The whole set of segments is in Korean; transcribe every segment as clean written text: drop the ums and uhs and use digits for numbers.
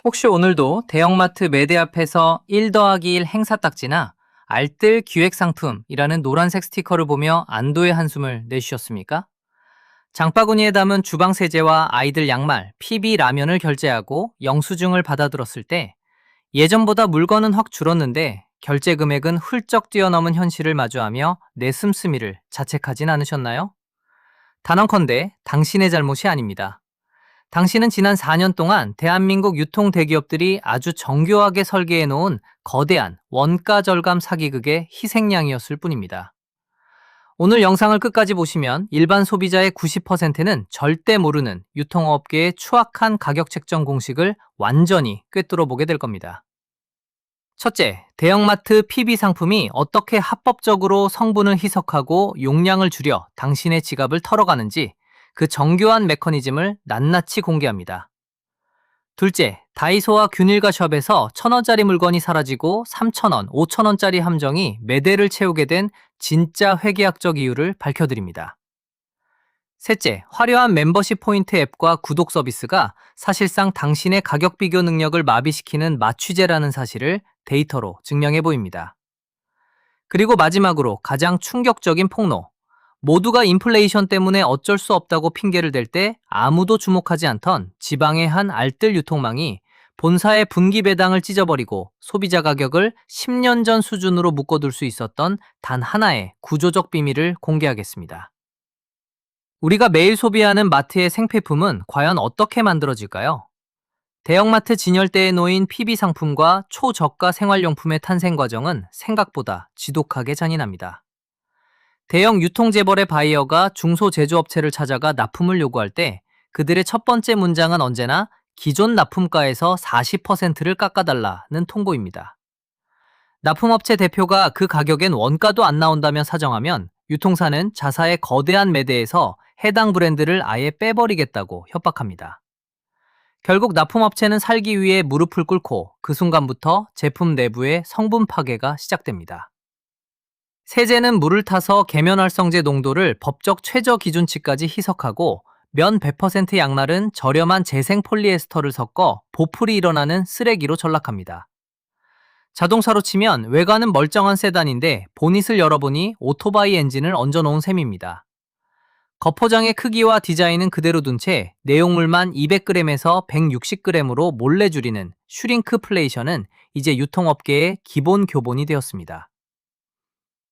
혹시 오늘도 대형마트 매대 앞에서 1 더하기 1 행사 딱지나 알뜰 기획 상품이라는 노란색 스티커를 보며 안도의 한숨을 내쉬셨습니까? 장바구니에 담은 주방 세제와 아이들 양말, PB 라면을 결제하고 영수증을 받아들었을 때 예전보다 물건은 확 줄었는데 결제 금액은 훌쩍 뛰어넘은 현실을 마주하며 내 씀씀이를 자책하진 않으셨나요? 단언컨대 당신의 잘못이 아닙니다. 당신은 지난 4년 동안 대한민국 유통 대기업들이 아주 정교하게 설계해 놓은 거대한 원가 절감 사기극의 희생양이었을 뿐입니다. 오늘 영상을 끝까지 보시면 일반 소비자의 90%는 절대 모르는 유통업계의 추악한 가격 책정 공식을 완전히 꿰뚫어 보게 될 겁니다. 첫째, 대형마트 PB 상품이 어떻게 합법적으로 성분을 희석하고 용량을 줄여 당신의 지갑을 털어가는지 그 정교한 메커니즘을 낱낱이 공개합니다. 둘째, 다이소와 균일가 숍에서 1,000원짜리 물건이 사라지고 3,000원, 5,000원짜리 함정이 매대를 채우게 된 진짜 회계학적 이유를 밝혀드립니다. 셋째, 화려한 멤버십 포인트 앱과 구독 서비스가 사실상 당신의 가격 비교 능력을 마비시키는 마취제라는 사실을 데이터로 증명해 보입니다. 그리고 마지막으로 가장 충격적인 폭로. 모두가 인플레이션 때문에 어쩔 수 없다고 핑계를 댈 때 아무도 주목하지 않던 지방의 한 알뜰 유통망이 본사의 분기 배당을 찢어버리고 소비자 가격을 10년 전 수준으로 묶어둘 수 있었던 단 하나의 구조적 비밀을 공개하겠습니다. 우리가 매일 소비하는 마트의 생필품은 과연 어떻게 만들어질까요? 대형마트 진열대에 놓인 PB 상품과 초저가 생활용품의 탄생 과정은 생각보다 지독하게 잔인합니다. 대형 유통재벌의 바이어가 중소제조업체를 찾아가 납품을 요구할 때 그들의 첫 번째 문장은 언제나 기존 납품가에서 40%를 깎아달라는 통보입니다. 납품업체 대표가 그 가격엔 원가도 안 나온다며 사정하면 유통사는 자사의 거대한 매대에서 해당 브랜드를 아예 빼버리겠다고 협박합니다. 결국 납품업체는 살기 위해 무릎을 꿇고 그 순간부터 제품 내부의 성분 파괴가 시작됩니다. 세제는 물을 타서 계면활성제 농도를 법적 최저 기준치까지 희석하고 면 100% 양말은 저렴한 재생 폴리에스터를 섞어 보풀이 일어나는 쓰레기로 전락합니다. 자동차로 치면 외관은 멀쩡한 세단인데 보닛을 열어보니 오토바이 엔진을 얹어놓은 셈입니다. 겉포장의 크기와 디자인은 그대로 둔 채 내용물만 200g에서 160g으로 몰래 줄이는 슈링크플레이션은 이제 유통업계의 기본 교본이 되었습니다.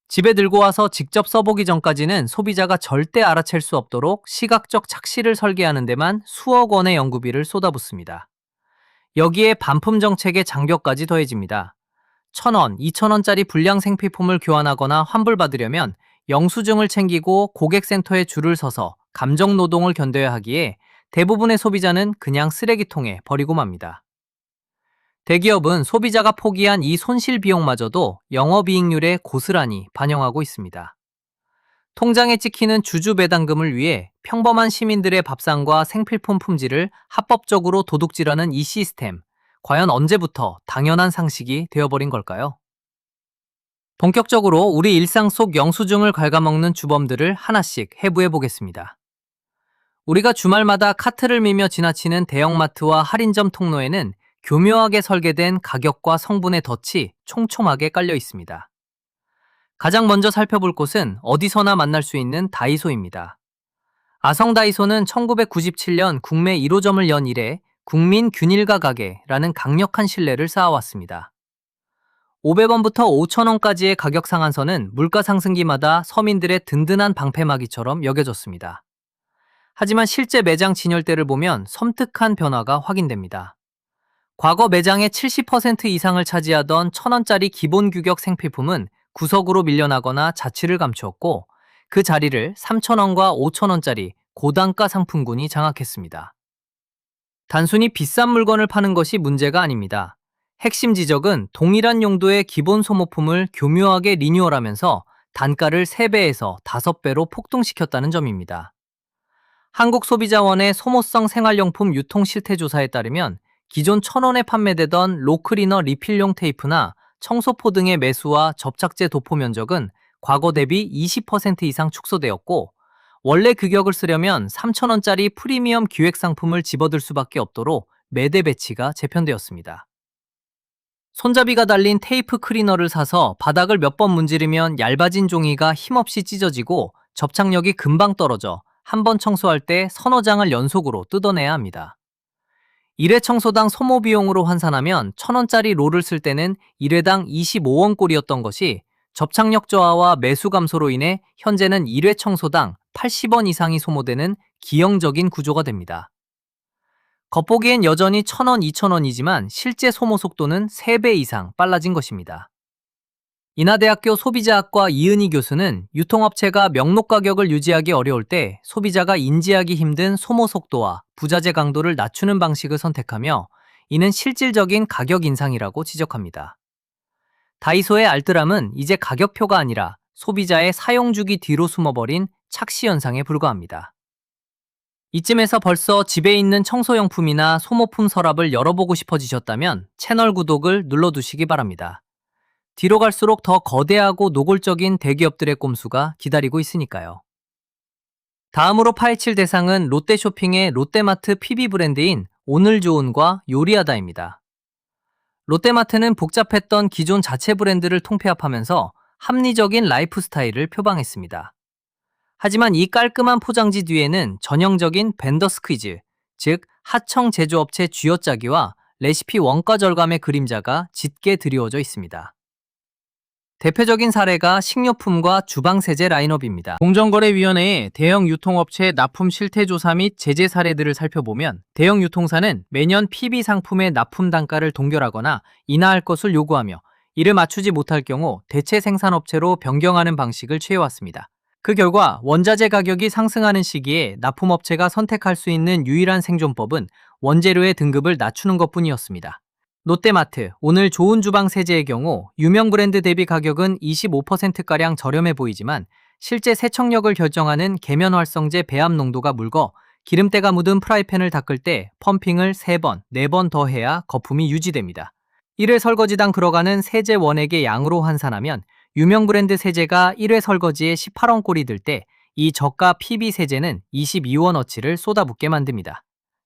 집에 들고 와서 직접 써보기 전까지는 소비자가 절대 알아챌 수 없도록 시각적 착시를 설계하는 데만 수억 원의 연구비를 쏟아붓습니다. 여기에 반품 정책의 장벽까지 더해집니다. 1,000원, 2,000원짜리 불량 생필품을 교환하거나 환불받으려면 영수증을 챙기고 고객센터에 줄을 서서 감정노동을 견뎌야 하기에 대부분의 소비자는 그냥 쓰레기통에 버리고 맙니다. 대기업은 소비자가 포기한 이 손실 비용마저도 영업이익률에 고스란히 반영하고 있습니다. 통장에 찍히는 주주 배당금을 위해 평범한 시민들의 밥상과 생필품 품질을 합법적으로 도둑질하는 이 시스템, 과연 언제부터 당연한 상식이 되어버린 걸까요? 본격적으로 우리 일상 속 영수증을 갉아먹는 주범들을 하나씩 해부해 보겠습니다. 우리가 주말마다 카트를 밀며 지나치는 대형마트와 할인점 통로에는 교묘하게 설계된 가격과 성분의 덫이 촘촘하게 깔려 있습니다. 가장 먼저 살펴볼 곳은 어디서나 만날 수 있는 다이소입니다. 아성 다이소는 1997년 국내 1호점을 연 이래 국민 균일가 가게라는 강력한 신뢰를 쌓아왔습니다. 500원부터 5,000원까지의 가격 상한선은 물가 상승기마다 서민들의 든든한 방패막이처럼 여겨졌습니다. 하지만 실제 매장 진열대를 보면 섬뜩한 변화가 확인됩니다. 과거 매장의 70% 이상을 차지하던 1,000원짜리 기본 규격 생필품은 구석으로 밀려나거나 자취를 감추었고 그 자리를 3,000원과 5,000원짜리 고단가 상품군이 장악했습니다. 단순히 비싼 물건을 파는 것이 문제가 아닙니다. 핵심 지적은 동일한 용도의 기본 소모품을 교묘하게 리뉴얼하면서 단가를 3배에서 5배로 폭등시켰다는 점입니다. 한국소비자원의 소모성 생활용품 유통 실태조사에 따르면 기존 1,000원에 판매되던 로클이너 리필용 테이프나 청소포 등의 매수와 접착제 도포 면적은 과거 대비 20% 이상 축소되었고 원래 규격을 쓰려면 3,000원짜리 프리미엄 기획 상품을 집어들 수밖에 없도록 매대 배치가 재편되었습니다. 손잡이가 달린 테이프 클리너를 사서 바닥을 몇 번 문지르면 얇아진 종이가 힘없이 찢어지고 접착력이 금방 떨어져 한 번 청소할 때 서너 장을 연속으로 뜯어내야 합니다. 1회 청소당 소모 비용으로 환산하면 1,000원짜리 롤을 쓸 때는 1회당 25원 꼴이었던 것이 접착력 저하와 매수 감소로 인해 현재는 1회 청소당 80원 이상이 소모되는 기형적인 구조가 됩니다. 겉보기엔 여전히 1,000원, 2,000원이지만 실제 소모 속도는 3배 이상 빨라진 것입니다. 인하대학교 소비자학과 이은희 교수는 유통업체가 명록 가격을 유지하기 어려울 때 소비자가 인지하기 힘든 소모 속도와 부자재 강도를 낮추는 방식을 선택하며 이는 실질적인 가격 인상이라고 지적합니다. 다이소의 알뜰함은 이제 가격표가 아니라 소비자의 사용주기 뒤로 숨어버린 착시 현상에 불과합니다. 이쯤에서 벌써 집에 있는 청소용품이나 소모품 서랍을 열어보고 싶어지셨다면 채널 구독을 눌러두시기 바랍니다. 뒤로 갈수록 더 거대하고 노골적인 대기업들의 꼼수가 기다리고 있으니까요. 다음으로 파헤칠 대상은 롯데쇼핑의 롯데마트 PB 브랜드인 오늘 좋은과 요리하다입니다. 롯데마트는 복잡했던 기존 자체 브랜드를 통폐합하면서 합리적인 라이프 스타일을 표방했습니다. 하지만 이 깔끔한 포장지 뒤에는 전형적인 벤더 스퀴즈, 즉 하청 제조업체 쥐어짜기와 레시피 원가 절감의 그림자가 짙게 드리워져 있습니다. 대표적인 사례가 식료품과 주방세제 라인업입니다. 공정거래위원회의 대형 유통업체 납품 실태조사 및 제재 사례들을 살펴보면 대형 유통사는 매년 PB 상품의 납품 단가를 동결하거나 인하할 것을 요구하며 이를 맞추지 못할 경우 대체 생산업체로 변경하는 방식을 취해왔습니다. 그 결과 원자재 가격이 상승하는 시기에 납품업체가 선택할 수 있는 유일한 생존법은 원재료의 등급을 낮추는 것뿐이었습니다. 롯데마트, 오늘 좋은 주방 세제의 경우 유명 브랜드 대비 가격은 25%가량 저렴해 보이지만 실제 세척력을 결정하는 계면 활성제 배합 농도가 묽어 기름때가 묻은 프라이팬을 닦을 때 펌핑을 3번, 4번 더 해야 거품이 유지됩니다. 이를 설거지당 들어가는 세제 원액의 양으로 환산하면 유명 브랜드 세제가 1회 설거지에 18원꼴이 들 때 이 저가 PB 세제는 22원어치를 쏟아붓게 만듭니다.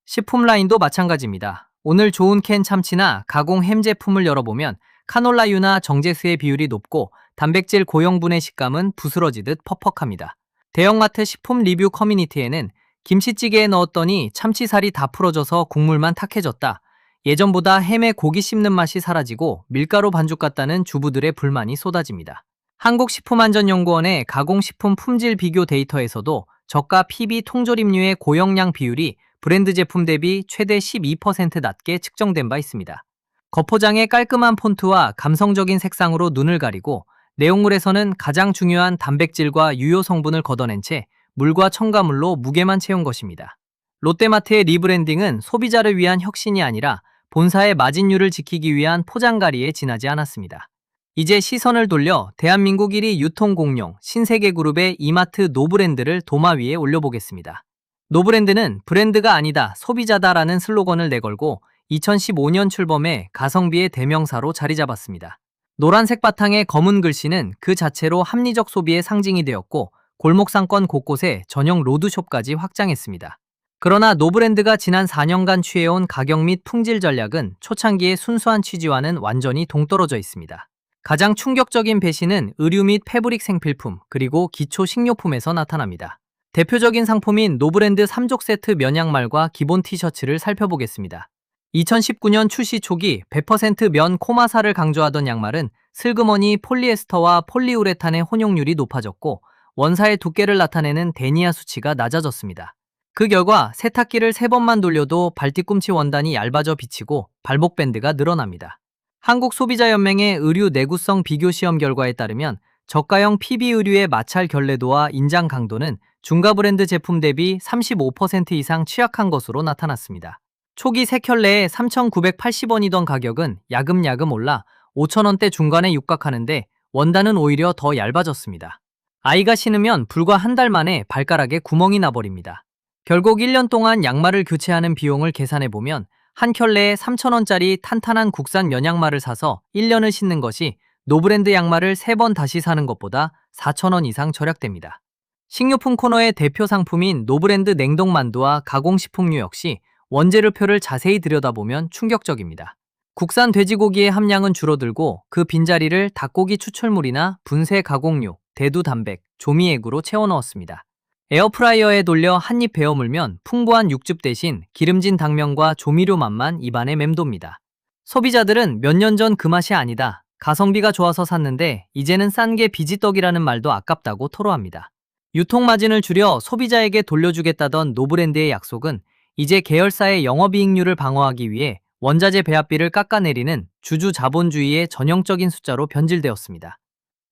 식품 라인도 마찬가지입니다. 오늘 좋은 캔 참치나 가공 햄 제품을 열어보면 카놀라유나 정제수의 비율이 높고 단백질 고형분의 식감은 부스러지듯 퍽퍽합니다. 대형마트 식품 리뷰 커뮤니티에는 김치찌개에 넣었더니 참치살이 다 풀어져서 국물만 탁해졌다. 예전보다 햄의 고기 씹는 맛이 사라지고 밀가루 반죽 같다는 주부들의 불만이 쏟아집니다. 한국식품안전연구원의 가공식품 품질 비교 데이터에서도 저가 PB 통조림류의 고영양 비율이 브랜드 제품 대비 최대 12% 낮게 측정된 바 있습니다. 겉포장의 깔끔한 폰트와 감성적인 색상으로 눈을 가리고 내용물에서는 가장 중요한 단백질과 유효 성분을 걷어낸 채 물과 첨가물로 무게만 채운 것입니다. 롯데마트의 리브랜딩은 소비자를 위한 혁신이 아니라 본사의 마진율을 지키기 위한 포장가리에 지나지 않았습니다. 이제 시선을 돌려 대한민국 1위 유통공룡 신세계그룹의 이마트 노브랜드를 도마 위에 올려보겠습니다. 노브랜드는 브랜드가 아니다 소비자다라는 슬로건을 내걸고 2015년 출범해 가성비의 대명사로 자리 잡았습니다. 노란색 바탕의 검은 글씨는 그 자체로 합리적 소비의 상징이 되었고 골목상권 곳곳에 전용 로드숍까지 확장했습니다. 그러나 노브랜드가 지난 4년간 취해온 가격 및 품질 전략은 초창기의 순수한 취지와는 완전히 동떨어져 있습니다. 가장 충격적인 배신은 의류 및 패브릭 생필품 그리고 기초 식료품에서 나타납니다. 대표적인 상품인 노브랜드 3족 세트 면양말과 기본 티셔츠를 살펴보겠습니다. 2019년 출시 초기 100% 면 코마사를 강조하던 양말은 슬그머니 폴리에스터와 폴리우레탄의 혼용률이 높아졌고 원사의 두께를 나타내는 데니아 수치가 낮아졌습니다. 그 결과 세탁기를 3번만 돌려도 발뒤꿈치 원단이 얇아져 비치고 발목 밴드가 늘어납니다. 한국소비자연맹의 의류 내구성 비교 시험 결과에 따르면 저가형 PB 의류의 마찰 결례도와 인장 강도는 중가 브랜드 제품 대비 35% 이상 취약한 것으로 나타났습니다. 초기 3켤레에 3,980원이던 가격은 야금야금 올라 5,000원대 중간에 육박하는데 원단은 오히려 더 얇아졌습니다. 아이가 신으면 불과 한 달 만에 발가락에 구멍이 나버립니다. 결국 1년 동안 양말을 교체하는 비용을 계산해보면 한 켤레에 3,000원짜리 탄탄한 국산 면양말을 사서 1년을 신는 것이 노브랜드 양말을 3번 다시 사는 것보다 4,000원 이상 절약됩니다. 식료품 코너의 대표 상품인 노브랜드 냉동만두와 가공식품류 역시 원재료표를 자세히 들여다보면 충격적입니다. 국산 돼지고기의 함량은 줄어들고 그 빈자리를 닭고기 추출물이나 분쇄 가공육, 대두 단백, 조미액으로 채워 넣었습니다. 에어프라이어에 돌려 한 입 베어 물면 풍부한 육즙 대신 기름진 당면과 조미료 맛만 입안에 맴돕니다. 소비자들은 몇 년 전 그 맛이 아니다. 가성비가 좋아서 샀는데 이제는 싼 게 비지떡이라는 말도 아깝다고 토로합니다. 유통마진을 줄여 소비자에게 돌려주겠다던 노브랜드의 약속은 이제 계열사의 영업이익률을 방어하기 위해 원자재 배합비를 깎아내리는 주주 자본주의의 전형적인 숫자로 변질되었습니다.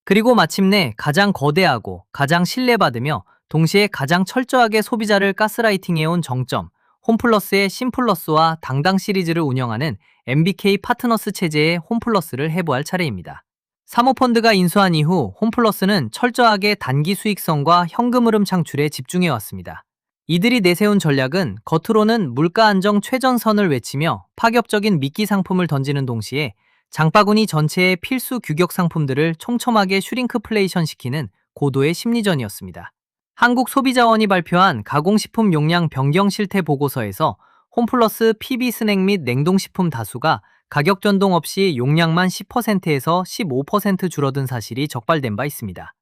그리고 마침내 가장 거대하고 가장 신뢰받으며 동시에 가장 철저하게 소비자를 가스라이팅해온 정점, 홈플러스의 심플러스와 당당 시리즈를 운영하는 MBK 파트너스 체제의 홈플러스를 해부할 차례입니다. 사모펀드가 인수한 이후 홈플러스는 철저하게 단기 수익성과 현금 흐름 창출에 집중해왔습니다. 이들이 내세운 전략은 겉으로는 물가 안정 최전선을 외치며 파격적인 미끼 상품을 던지는 동시에 장바구니 전체의 필수 규격 상품들을 촘촘하게 슈링크플레이션 시키는 고도의 심리전이었습니다. 한국소비자원이 발표한 가공식품 용량 변경 실태 보고서에서 홈플러스 PB 스낵 및 냉동식품 다수가 가격 변동 없이 용량만 10%에서 15% 줄어든 사실이 적발된 바 있습니다.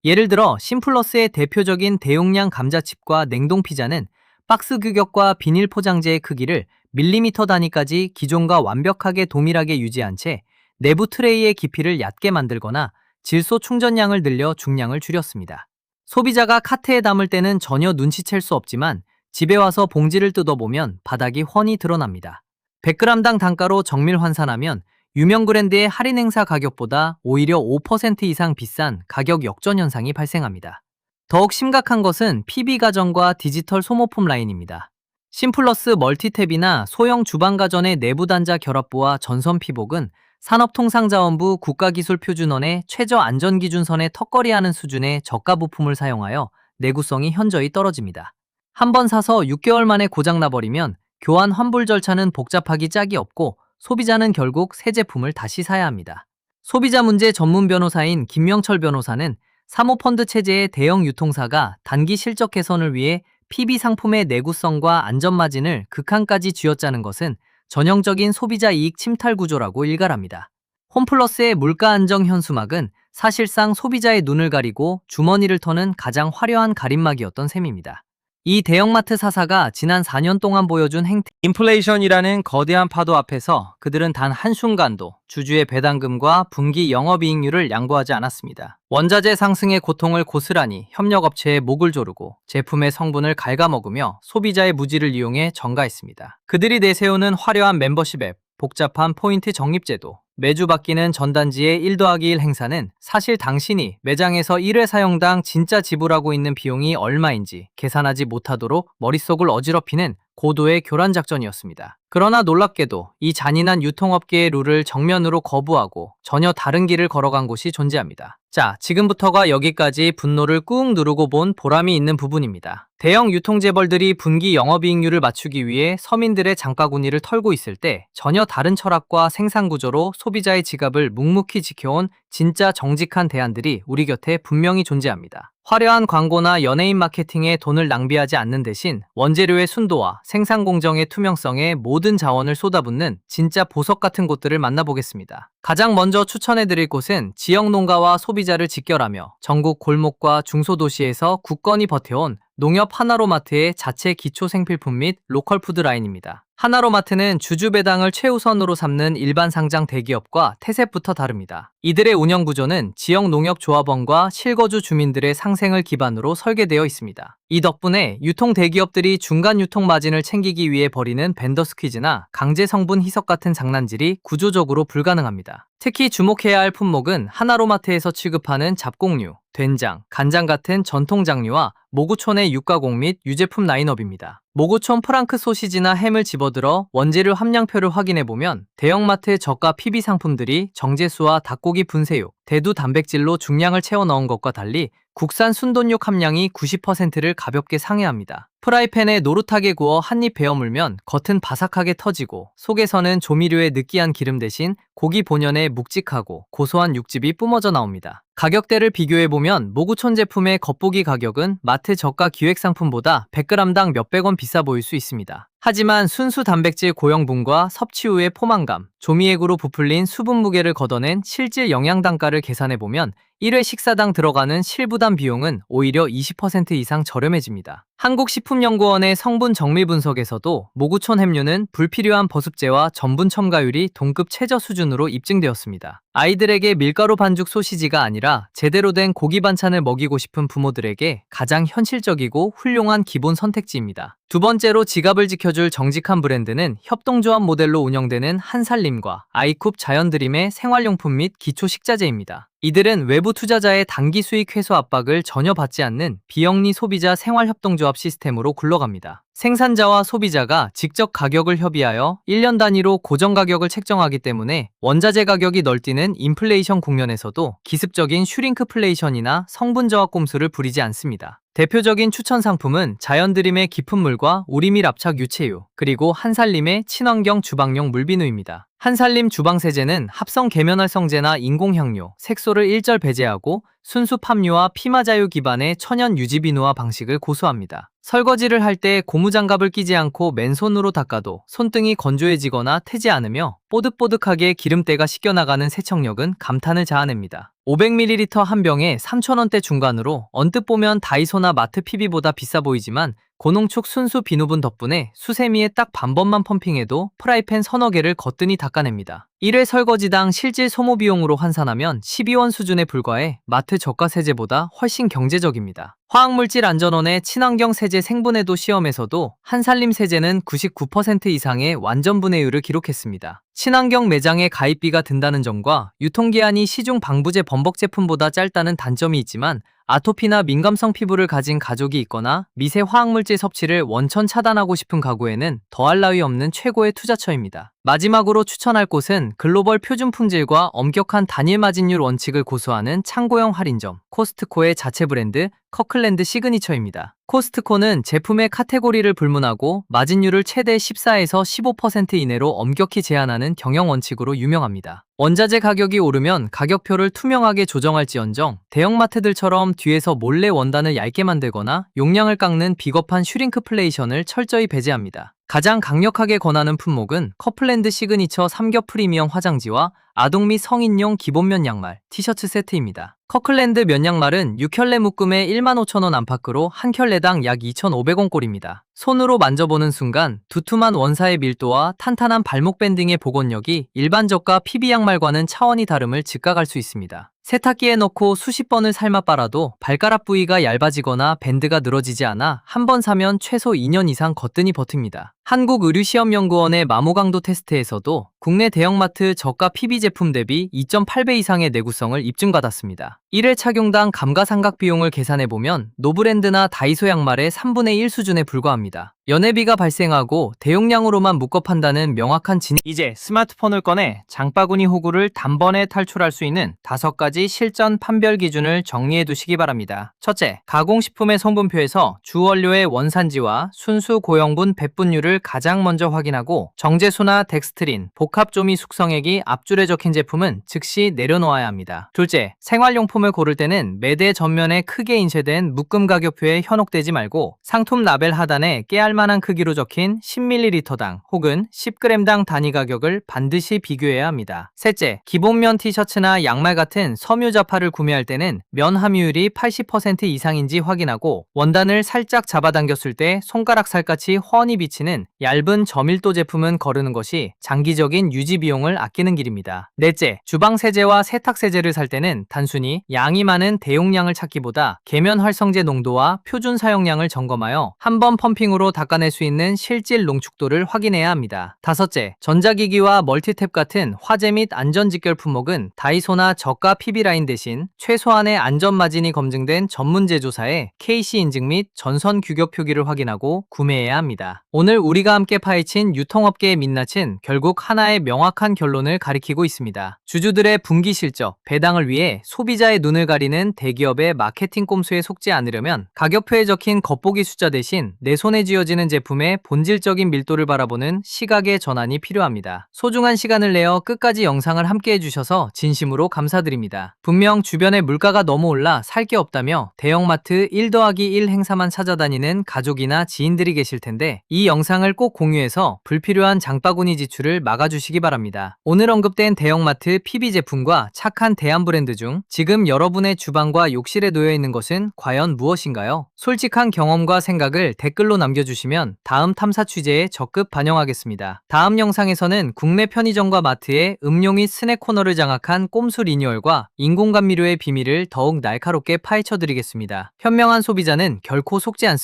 예를 들어 심플러스의 대표적인 대용량 감자칩과 냉동 피자는 박스 규격과 비닐 포장재의 크기를 밀리미터 단위까지 기존과 완벽하게 동일하게 유지한 채 내부 트레이의 깊이를 얕게 만들거나 질소 충전량을 늘려 중량을 줄였습니다. 소비자가 카트에 담을 때는 전혀 눈치챌 수 없지만 집에 와서 봉지를 뜯어보면 바닥이 훤히 드러납니다. 100g당 단가로 정밀 환산하면 유명 브랜드의 할인 행사 가격보다 오히려 5% 이상 비싼 가격 역전 현상이 발생합니다. 더욱 심각한 것은 PB 가전과 디지털 소모품 라인입니다. 심플러스 멀티탭이나 소형 주방가전의 내부 단자 결합부와 전선 피복은 산업통상자원부 국가기술표준원의 최저 안전기준선에 턱걸이하는 수준의 저가 부품을 사용하여 내구성이 현저히 떨어집니다. 한 번 사서 6개월 만에 고장나버리면 교환 환불 절차는 복잡하기 짝이 없고 소비자는 결국 새 제품을 다시 사야 합니다. 소비자 문제 전문 변호사인 김명철 변호사는 사모펀드 체제의 대형 유통사가 단기 실적 개선을 위해 PB 상품의 내구성과 안전마진을 극한까지 쥐어짜는 것은 전형적인 소비자 이익 침탈 구조라고 일갈합니다. 홈플러스의 물가 안정 현수막은 사실상 소비자의 눈을 가리고 주머니를 터는 가장 화려한 가림막이었던 셈입니다. 이 대형마트 사사가 지난 4년 동안 보여준 행태, 인플레이션이라는 거대한 파도 앞에서 그들은 단 한순간도 주주의 배당금과 분기 영업이익률을 양보하지 않았습니다. 원자재 상승의 고통을 고스란히 협력업체의 목을 조르고 제품의 성분을 갉아먹으며 소비자의 무지를 이용해 전가했습니다. 그들이 내세우는 화려한 멤버십 앱, 복잡한 포인트 적립제도, 매주 바뀌는 전단지의 1+1 행사는 사실 당신이 매장에서 1회 사용당 진짜 지불하고 있는 비용이 얼마인지 계산하지 못하도록 머릿속을 어지럽히는 고도의 교란 작전이었습니다. 그러나 놀랍게도 이 잔인한 유통업계의 룰을 정면으로 거부하고 전혀 다른 길을 걸어간 곳이 존재합니다. 자, 지금부터가 여기까지 분노를 꾹 누르고 본 보람이 있는 부분입니다. 대형 유통재벌들이 분기 영업이익률을 맞추기 위해 서민들의 장바구니를 털고 있을 때 전혀 다른 철학과 생산구조로 소비자의 지갑을 묵묵히 지켜온 진짜 정직한 대안들이 우리 곁에 분명히 존재합니다. 화려한 광고나 연예인 마케팅에 돈을 낭비하지 않는 대신 원재료의 순도와 생산 공정의 투명성에 모든 자원을 쏟아붓는 진짜 보석 같은 곳들을 만나보겠습니다. 가장 먼저 추천해드릴 곳은 지역 농가와 소비자를 직결하며 전국 골목과 중소도시에서 굳건히 버텨온 농협 하나로마트의 자체 기초 생필품 및 로컬 푸드 라인입니다. 하나로마트는 주주 배당을 최우선으로 삼는 일반 상장 대기업과 태세부터 다릅니다. 이들의 운영 구조는 지역 농협 조합원과 실거주 주민들의 상생을 기반으로 설계되어 있습니다. 이 덕분에 유통 대기업들이 중간 유통 마진을 챙기기 위해 벌이는 벤더 스퀴즈나 강제 성분 희석 같은 장난질이 구조적으로 불가능합니다. 특히 주목해야 할 품목은 하나로마트에서 취급하는 잡곡류, 된장, 간장 같은 전통 장류와 모구촌의 육가공 및 유제품 라인업입니다. 모구촌 프랑크 소시지나 햄을 집어들어 원재료 함량표를 확인해보면 대형마트의 저가 PB 상품들이 정제수와 닭고기 분쇄육, 대두 단백질로 중량을 채워 넣은 것과 달리 국산 순돈육 함량이 90%를 가볍게 상회합니다. 프라이팬에 노릇하게 구워 한입 베어 물면 겉은 바삭하게 터지고 속에서는 조미료의 느끼한 기름 대신 고기 본연의 묵직하고 고소한 육즙이 뿜어져 나옵니다. 가격대를 비교해보면 모구촌 제품의 겉보기 가격은 마트 저가 기획상품보다 100g당 몇백 원 비싸 보일 수 있습니다. 하지만 순수 단백질 고형분과 섭취 후의 포만감, 조미액으로 부풀린 수분 무게를 걷어낸 실질 영양 단가를 계산해보면 1회 식사당 들어가는 실부담 비용은 오히려 20% 이상 저렴해집니다. 한국식품연구원의 성분 정밀 분석에서도 모구촌 햄류는 불필요한 버습제와 전분 첨가율이 동급 최저 수준으로 입증되었습니다. 아이들에게 밀가루 반죽 소시지가 아니라 제대로 된 고기 반찬을 먹이고 싶은 부모들에게 가장 현실적이고 훌륭한 기본 선택지입니다. 두 번째로 지갑을 지켜줄 정직한 브랜드는 협동조합 모델로 운영되는 한살림과 아이쿱 자연드림의 생활용품 및 기초식자재입니다. 이들은 외부 투자자의 단기 수익 회수 압박을 전혀 받지 않는 비영리 소비자 생활협동조합 시스템으로 굴러갑니다. 생산자와 소비자가 직접 가격을 협의하여 1년 단위로 고정 가격을 책정하기 때문에 원자재 가격이 널뛰는 인플레이션 국면에서도 기습적인 슈링크플레이션이나 성분 저하 꼼수를 부리지 않습니다. 대표적인 추천 상품은 자연드림의 깊은 물과 우리밀 압착 유체유, 그리고 한살림의 친환경 주방용 물비누입니다. 한살림 주방세제는 합성 계면활성제나 인공향료, 색소를 일절 배제하고 순수 팜유와 피마자유 기반의 천연 유지비누화 방식을 고수합니다. 설거지를 할 때 고무장갑을 끼지 않고 맨손으로 닦아도 손등이 건조해지거나 트지 않으며 뽀득뽀득하게 기름때가 씻겨나가는 세척력은 감탄을 자아냅니다. 500ml 한 병에 3,000원대 중간으로 언뜻 보면 다이소나 마트 PB보다 비싸 보이지만 고농축 순수 비누분 덕분에 수세미에 딱 반번만 펌핑해도 프라이팬 서너 개를 거뜬히 닦아냅니다. 1회 설거지당 실질 소모 비용으로 환산하면 12원 수준에 불과해 마트 저가 세제보다 훨씬 경제적입니다. 화학물질안전원의 친환경 세제 생분해도 시험에서도 한살림 세제는 99% 이상의 완전 분해율을 기록했습니다. 친환경 매장에 가입비가 든다는 점과 유통기한이 시중 방부제 범벅 제품보다 짧다는 단점이 있지만 아토피나 민감성 피부를 가진 가족이 있거나 미세 화학물질 섭취를 원천 차단하고 싶은 가구에는 더할 나위 없는 최고의 투자처입니다. 마지막으로 추천할 곳은 글로벌 표준 품질과 엄격한 단일 마진율 원칙을 고수하는 창고형 할인점 코스트코의 자체 브랜드 커클랜드 시그니처입니다. 코스트코는 제품의 카테고리를 불문하고 마진율을 최대 14에서 15% 이내로 엄격히 제한하는 경영 원칙으로 유명합니다. 원자재 가격이 오르면 가격표를 투명하게 조정할지언정 대형마트들처럼 뒤에서 몰래 원단을 얇게 만들거나 용량을 깎는 비겁한 슈링크플레이션을 철저히 배제합니다. 가장 강력하게 권하는 품목은 커플랜드 시그니처 삼겹 프리미엄 화장지와 아동 및 성인용 기본면 양말, 티셔츠 세트입니다. 커클랜드 면 양말은 6켤레 묶음에 15,000원 안팎으로 한 켤레당 약 2,500원 꼴입니다. 손으로 만져보는 순간 두툼한 원사의 밀도와 탄탄한 발목 밴딩의 복원력이 일반 저가 PB 양말과는 차원이 다름을 즉각할 수 있습니다. 세탁기에 넣고 수십 번을 삶아 빨아도 발가락 부위가 얇아지거나 밴드가 늘어지지 않아 한 번 사면 최소 2년 이상 거뜬히 버팁니다. 한국의류시험연구원의 마모강도 테스트에서도 국내 대형마트 저가 PB 제품 대비 2.8배 이상의 내구성을 입증받았습니다. 1회 착용당 감가상각 비용을 계산해보면 노브랜드나 다이소 양말의 3분의 1 수준에 불과합니다. 연회비가 발생하고 대용량으로만 묶어 판다는 명확한 이제 스마트폰을 꺼내 장바구니 호구를 단번에 탈출할 수 있는 5가지 실전 판별 기준을 정리해 두시기 바랍니다. 첫째, 가공식품의 성분표에서 주원료의 원산지와 순수 고형분 배분율을 가장 먼저 확인하고 정제수나 덱스트린, 복합조미 숙성액이 앞줄에 적힌 제품은 즉시 내려놓아야 합니다. 둘째, 생활용품을 고를 때는 매대 전면에 크게 인쇄된 묶음 가격표에 현혹되지 말고 상품 라벨 하단에 깨알만한 크기로 적힌 10ml당 혹은 10g당 단위 가격을 반드시 비교해야 합니다. 셋째, 기본면 티셔츠나 양말 같은 섬유자파를 구매할 때는 면 함유율이 80% 이상인지 확인하고 원단을 살짝 잡아당겼을 때 손가락 살같이 훤히 비치는 얇은 저밀도 제품은 거르는 것이 장기적인 유지 비용을 아끼는 길입니다. 넷째, 주방세제와 세탁세제를 살 때는 단순히 양이 많은 대용량을 찾기보다 계면 활성제 농도와 표준 사용량을 점검하여 한 번 펌핑으로 닦아낼 수 있는 실질 농축도를 확인해야 합니다. 다섯째, 전자기기와 멀티탭 같은 화재 및 안전 직결 품목은 다이소나 저가 PB라인 대신 최소한의 안전 마진이 검증된 전문 제조사의 KC 인증 및 전선 규격 표기를 확인하고 구매해야 합니다. 오늘 우리가 함께 파헤친 유통업계의 민낯은 결국 하나의 명확한 결론을 가리키고 있습니다. 주주들의 분기 실적, 배당을 위해 소비자의 소비자의 눈을 가리는 대기업의 마케팅 꼼수에 속지 않으려면 가격표에 적힌 겉보기 숫자 대신 내 손에 쥐어지는 제품의 본질적인 밀도를 바라보는 시각의 전환이 필요합니다. 소중한 시간을 내어 끝까지 영상을 함께 해주셔서 진심으로 감사드립니다. 분명 주변에 물가가 너무 올라 살 게 없다며 대형마트 1+1 행사만 찾아다니는 가족이나 지인들이 계실 텐데 이 영상을 꼭 공유해서 불필요한 장바구니 지출을 막아주시기 바랍니다. 오늘 언급된 대형마트 PB 제품과 착한 대한 브랜드 중 지금 여러분의 주방과 욕실에 놓여 있는 것은 과연 무엇인가요? 솔직한 경험과 생각을 댓글로 남겨주시면 다음 탐사 취재에 적극 반영하겠습니다. 다음 영상에서는 국내 편의점과 마트의 음료 및 스낵 코너를 장악한 꼼수 리뉴얼과 인공감미료의 비밀을 더욱 날카롭게 파헤쳐드리겠습니다. 현명한 소비자는 결코 속지 않습니다.